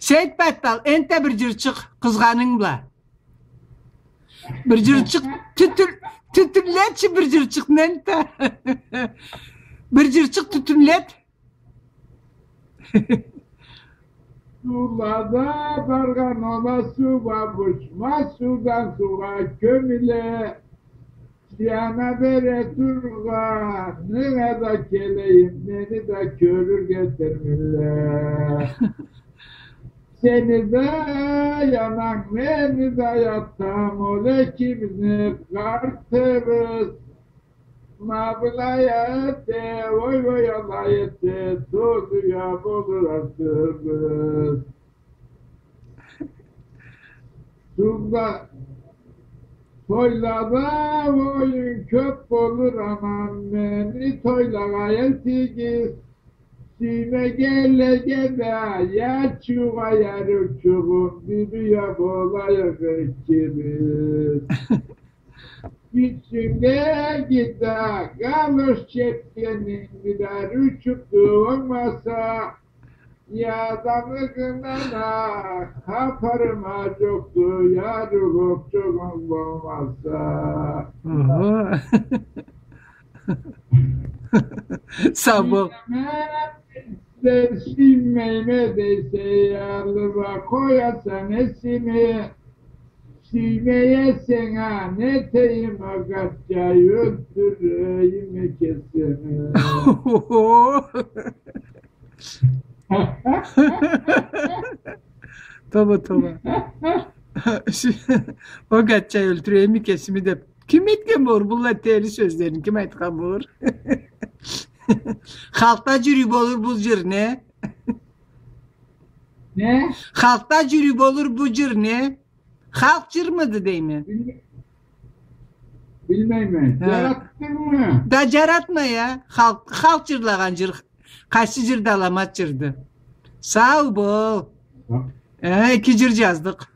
Seyit Battal, ente bir cırçık kızganınla. Bir cırçık tütünletçi bir cırçık nente. Bir cırçık tütünlet. Sulada bargan ola su babuşma sudan suğa kömüle. Yana bere turga ne da keleyim beni de körür getirmile. Seni de yanan beni de yatsam ole kimini kartırız. Mavlayete oy oy alayete tozuya bulur atırız. Suga toylada oyun köp olur anam beni toylağa yetigiz. Sime gele gebe ya çuğa yarı çuğun bibiye bolaya bekimiz. Gitsinge gider kalır çepkenin gider uçuktu olmasa. Ya damıgınana kaparım acoktu yarılık çoğun olmazsa. Sabah. Silmeyme deyse yarlıba koyasan esimi. Silmeye sana ne teyim akatça öldüreyim kesini. Tamam. O kaçça öldüreyim kesimi de. Kim etken olur? Bunlar değerli sözlerin. Kim etken olur? Halkta cürüp olur bu cır ne? Ne? Halkta cürüp olur bu cır ne? Halk cır mıdı değil mi? Bilmem. Yarattın mı? Da yaratma ya. Halk cırlagan cır. Kaçı cır dalamat cırdı. Sağ ol bol. 2 cır yazdık.